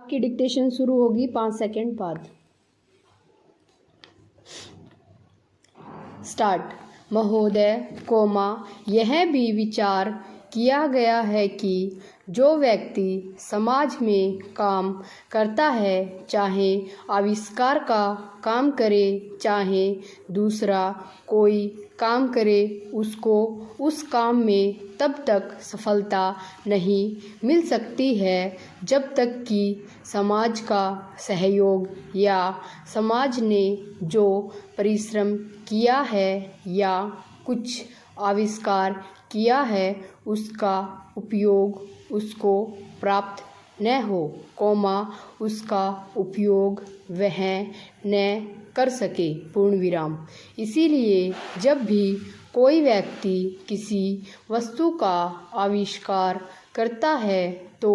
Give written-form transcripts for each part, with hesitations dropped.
की डिक्टेशन शुरू होगी 5 सेकंड बाद। स्टार्ट। महोदय, यह भी विचार किया गया है कि जो व्यक्ति समाज में काम करता है, चाहे आविष्कार का काम करे चाहे दूसरा कोई काम करे, उसको उस काम में तब तक सफलता नहीं मिल सकती है जब तक कि समाज का सहयोग या समाज ने जो परिश्रम किया है या कुछ आविष्कार किया है उसका उपयोग उसको प्राप्त न हो, उसका उपयोग वह न कर सके, पूर्ण विराम। इसीलिए जब भी कोई व्यक्ति किसी वस्तु का आविष्कार करता है तो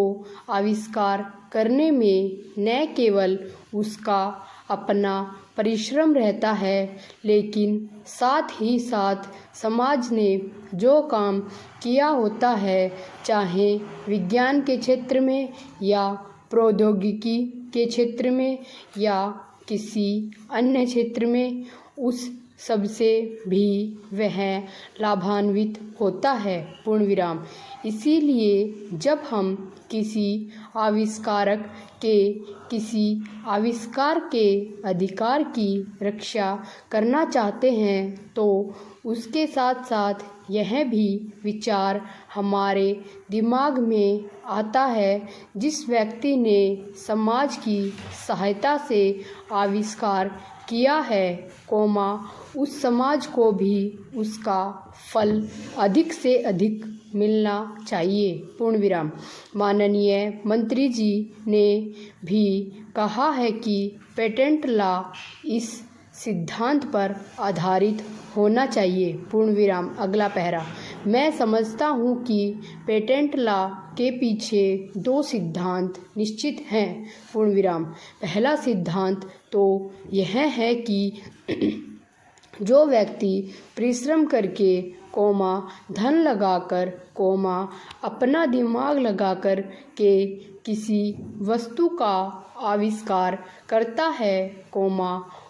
आविष्कार करने में न केवल उसका अपना परिश्रम रहता है, लेकिन साथ ही साथ समाज ने जो काम किया होता है, चाहे विज्ञान के क्षेत्र में या प्रौद्योगिकी के क्षेत्र में या किसी अन्य क्षेत्र में, उस सबसे भी वह लाभान्वित होता है, पूर्ण विराम। इसीलिए जब हम किसी आविष्कारक के किसी आविष्कार के अधिकार की रक्षा करना चाहते हैं तो उसके साथ साथ यह भी विचार हमारे दिमाग में आता है, जिस व्यक्ति ने समाज की सहायता से आविष्कार किया है, उस समाज को भी उसका फल अधिक से अधिक मिलना चाहिए, पूर्ण विराम। माननीय मंत्री जी ने भी कहा है कि पेटेंट लॉ इस सिद्धांत पर आधारित होना चाहिए, पूर्ण विराम। अगला पैरा। मैं समझता हूँ कि पेटेंट लॉ के पीछे 2 सिद्धांत निश्चित हैं, पूर्ण विराम। पहला सिद्धांत तो यह है कि जो व्यक्ति परिश्रम करके धन लगाकर अपना दिमाग लगाकर के किसी वस्तु का आविष्कार करता है,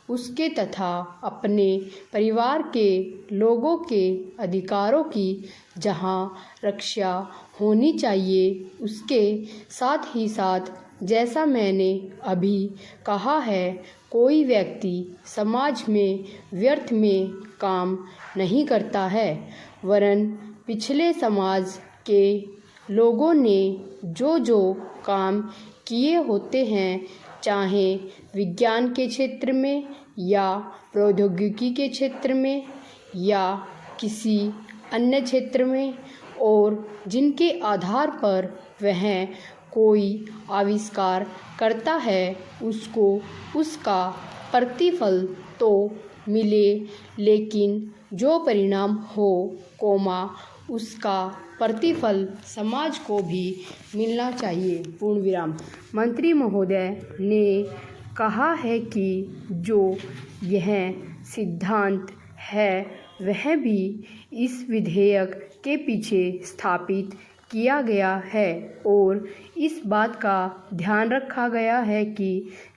उसके तथा अपने परिवार के लोगों के अधिकारों की जहाँ रक्षा होनी चाहिए, उसके साथ ही साथ जैसा मैंने अभी कहा है, कोई व्यक्ति समाज में व्यर्थ में काम नहीं करता है, वरन पिछले समाज के लोगों ने जो काम किए होते हैं, चाहे विज्ञान के क्षेत्र में या प्रौद्योगिकी के क्षेत्र में या किसी अन्य क्षेत्र में, और जिनके आधार पर वह कोई आविष्कार करता है, उसको उसका प्रतिफल तो मिले, लेकिन जो परिणाम हो, उसका प्रतिफल समाज को भी मिलना चाहिए, पूर्ण विराम। मंत्री महोदय ने कहा है कि जो यह सिद्धांत है वह भी इस विधेयक के पीछे स्थापित किया गया है और इस बात का ध्यान रखा गया है कि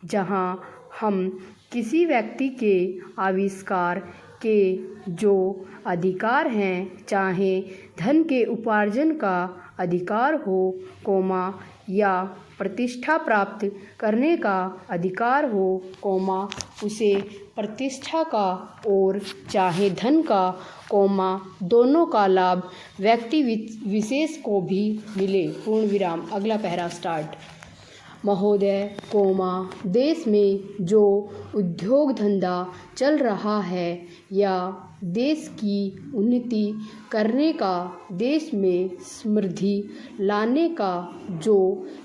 जहां हम किसी व्यक्ति के आविष्कार के जो अधिकार हैं, चाहे धन के उपार्जन का अधिकार हो, या प्रतिष्ठा प्राप्त करने का अधिकार हो, उसे प्रतिष्ठा का और चाहे धन का, दोनों का लाभ व्यक्ति विशेष को भी मिले, पूर्ण विराम। अगला पैरा स्टार्ट। महोदय, देश में जो उद्योग धंधा चल रहा है या देश की उन्नति करने का, देश में समृद्धि लाने का जो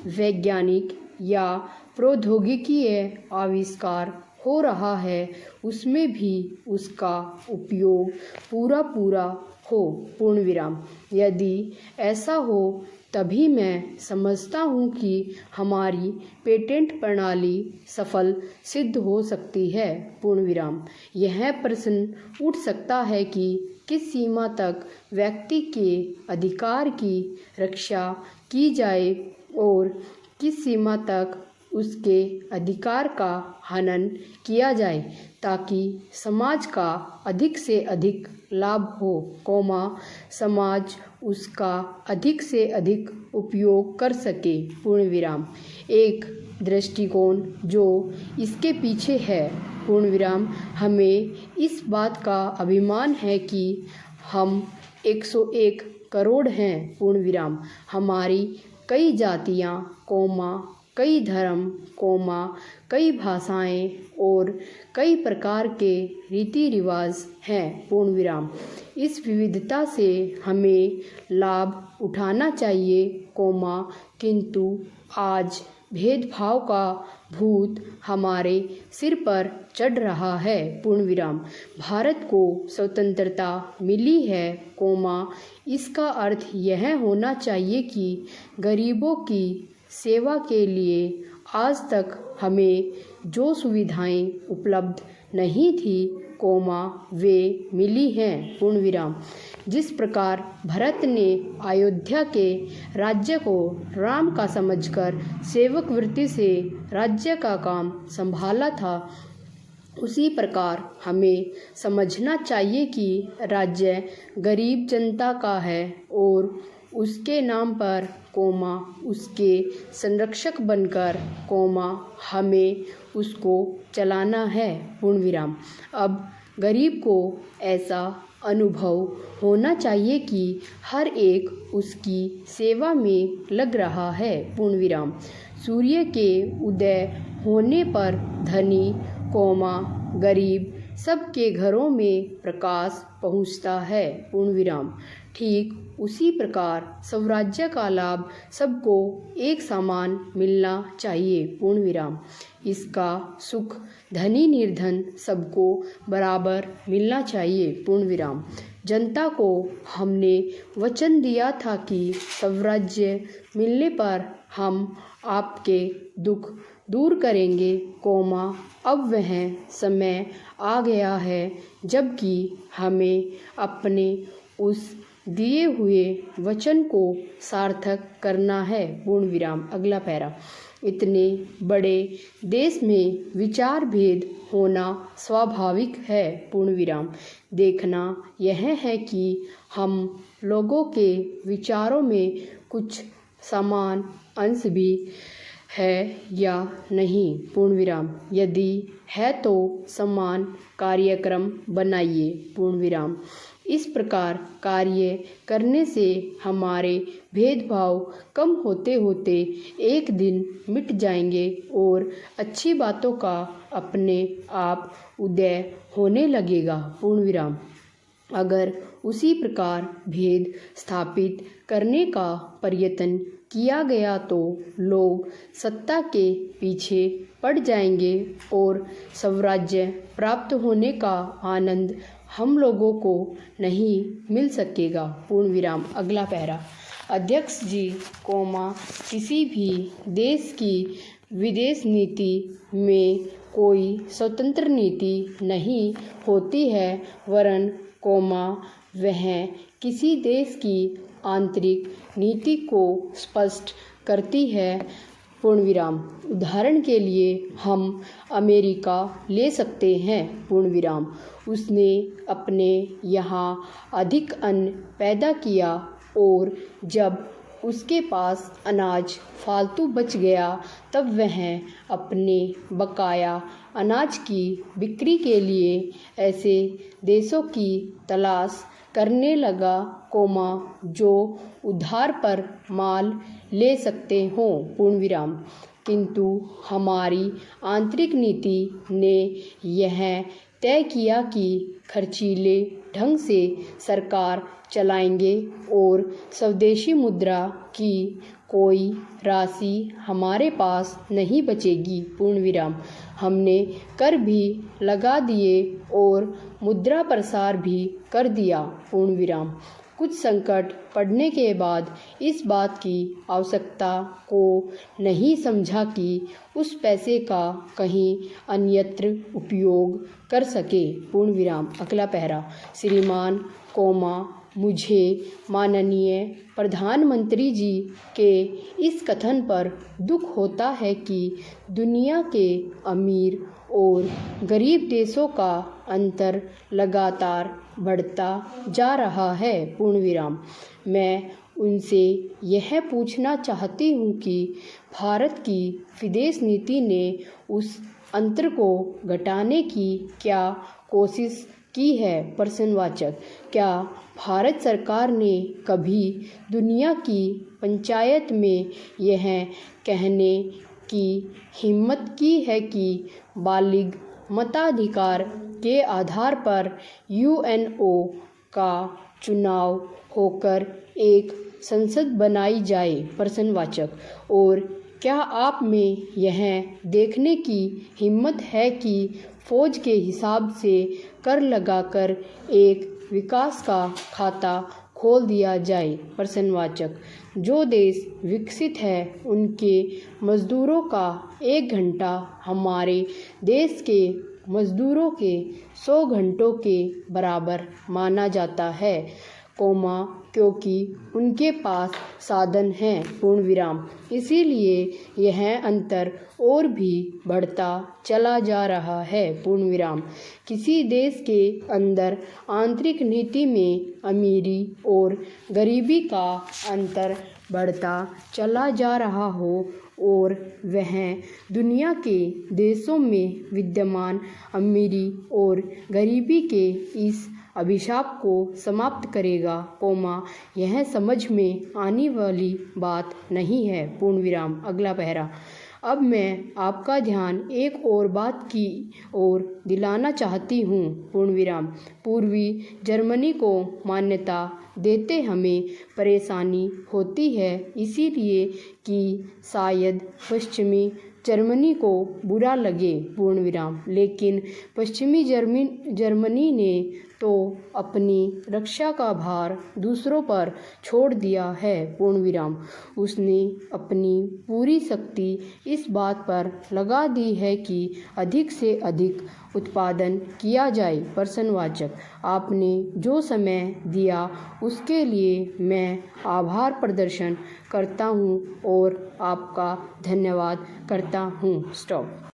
वैज्ञानिक या प्रौद्योगिकीय आविष्कार हो रहा है, उसमें भी उसका उपयोग पूरा हो, पूर्ण विराम। यदि ऐसा हो तभी मैं समझता हूँ कि हमारी पेटेंट प्रणाली सफल सिद्ध हो सकती है, पूर्ण विराम। यह प्रश्न उठ सकता है कि किस सीमा तक व्यक्ति के अधिकार की रक्षा की जाए और किस सीमा तक उसके अधिकार का हनन किया जाए ताकि समाज का अधिक से अधिक लाभ हो, समाज उसका अधिक से अधिक उपयोग कर सके, पूर्ण विराम। एक दृष्टिकोण जो इसके पीछे है, पूर्ण विराम, हमें इस बात का अभिमान है कि हम 101 करोड़ हैं, पूर्ण विराम। हमारी कई जातियाँ, कई धर्म, कई भाषाएं और कई प्रकार के रीति रिवाज हैं, पूर्ण विराम। इस विविधता से हमें लाभ उठाना चाहिए, किंतु आज भेदभाव का भूत हमारे सिर पर चढ़ रहा है, पूर्ण विराम। भारत को स्वतंत्रता मिली है, इसका अर्थ यह होना चाहिए कि गरीबों की सेवा के लिए आज तक हमें जो सुविधाएं उपलब्ध नहीं थी, वे मिली हैं, पूर्ण विराम। जिस प्रकार भरत ने अयोध्या के राज्य को राम का समझकर सेवक वृत्ति से राज्य का काम संभाला था, उसी प्रकार हमें समझना चाहिए कि राज्य गरीब जनता का है और उसके नाम पर, उसके संरक्षक बनकर, हमें उसको चलाना है, पूर्ण विराम। अब गरीब को ऐसा अनुभव होना चाहिए कि हर एक उसकी सेवा में लग रहा है, पूर्ण विराम। सूर्य के उदय होने पर धनी, गरीब सबके घरों में प्रकाश पहुंचता है, पूर्ण विराम। ठीक उसी प्रकार स्वराज्य का लाभ सबको एक समान मिलना चाहिए, पूर्ण विराम। इसका सुख धनी निर्धन सबको बराबर मिलना चाहिए, पूर्ण विराम। जनता को हमने वचन दिया था कि स्वराज्य मिलने पर हम आपके दुख दूर करेंगे, अब वह समय आ गया है जबकि हमें अपने उस दिए हुए वचन को सार्थक करना है, पूर्ण विराम। अगला पैरा। इतने बड़े देश में विचार भेद होना स्वाभाविक है, पूर्ण विराम। देखना यह है कि हम लोगों के विचारों में कुछ समान अंश भी है या नहीं, पूर्ण विराम। यदि है तो समान कार्यक्रम बनाइए, पूर्ण विराम। इस प्रकार कार्य करने से हमारे भेदभाव कम होते होते एक दिन मिट जाएंगे और अच्छी बातों का अपने आप उदय होने लगेगा, पूर्ण विराम। अगर उसी प्रकार भेद स्थापित करने का प्रयत्न किया गया तो लोग सत्ता के पीछे पड़ जाएंगे और स्वराज्य प्राप्त होने का आनंद हम लोगों को नहीं मिल सकेगा, पूर्ण विराम। अगला पैरा। अध्यक्ष जी, किसी भी देश की विदेश नीति में कोई स्वतंत्र नीति नहीं होती है, वरन वह किसी देश की आंतरिक नीति को स्पष्ट करती है, पूर्ण विराम। उदाहरण के लिए हम अमेरिका ले सकते हैं, पूर्ण विराम। उसने अपने यहाँ अधिक अन्न पैदा किया और जब उसके पास अनाज फालतू बच गया तब वह अपने बकाया अनाज की बिक्री के लिए ऐसे देशों की तलाश करने लगा, जो उधार पर माल ले सकते हों, पूर्ण विराम। किंतु हमारी आंतरिक नीति ने यह तय किया कि खर्चीले ढंग से सरकार चलाएंगे और स्वदेशी मुद्रा की कोई राशि हमारे पास नहीं बचेगी, पूर्ण विराम। हमने कर भी लगा दिए और मुद्रा प्रसार भी कर दिया, पूर्ण विराम। कुछ संकट पड़ने के बाद इस बात की आवश्यकता को नहीं समझा कि उस पैसे का कहीं अन्यत्र उपयोग कर सके, पूर्ण विराम। अगला पैरा। श्रीमान, मुझे माननीय प्रधानमंत्री जी के इस कथन पर दुख होता है कि दुनिया के अमीर और गरीब देशों का अंतर लगातार बढ़ता जा रहा है। पूर्ण विराम। मैं उनसे यह पूछना चाहती हूँ कि भारत की विदेश नीति ने उस अंतर को घटाने की क्या कोशिश की है? प्रश्नवाचक। क्या भारत सरकार ने कभी दुनिया की पंचायत में यह कहने की हिम्मत की है कि बालिग मताधिकार के आधार पर यूएनओ का चुनाव होकर एक संसद बनाई जाए? प्रश्नवाचक। और क्या आप में यह देखने की हिम्मत है कि फौज के हिसाब से कर लगाकर एक विकास का खाता खोल दिया जाए? प्रश्नवाचक। जो देश विकसित है उनके मज़दूरों का 1 घंटा हमारे देश के मज़दूरों के 100 घंटों के बराबर माना जाता है, क्योंकि उनके पास साधन हैं। पूर्ण विराम। इसीलिए यह अंतर और भी बढ़ता चला जा रहा है। पूर्ण विराम। किसी देश के अंदर आंतरिक नीति में अमीरी और गरीबी का अंतर बढ़ता चला जा रहा हो और वह दुनिया के देशों में विद्यमान अमीरी और गरीबी के इस अभिशाप को समाप्त करेगा, यह समझ में आने वाली बात नहीं है। पूर्ण विराम। अगला पैरा। अब मैं आपका ध्यान एक और बात की ओर दिलाना चाहती हूँ। पूर्ण विराम। पूर्वी जर्मनी को मान्यता देते हमें परेशानी होती है, इसीलिए कि शायद पश्चिमी जर्मनी को बुरा लगे। पूर्ण विराम। लेकिन पश्चिमी जर्मनी ने तो अपनी रक्षा का भार दूसरों पर छोड़ दिया है। पूर्ण विराम। उसने अपनी पूरी शक्ति इस बात पर लगा दी है कि अधिक से अधिक उत्पादन किया जाए। प्रश्नवाचक। आपने जो समय दिया उसके लिए मैं आभार प्रदर्शन करता हूँ और आपका धन्यवाद करता हूँ। स्टॉप।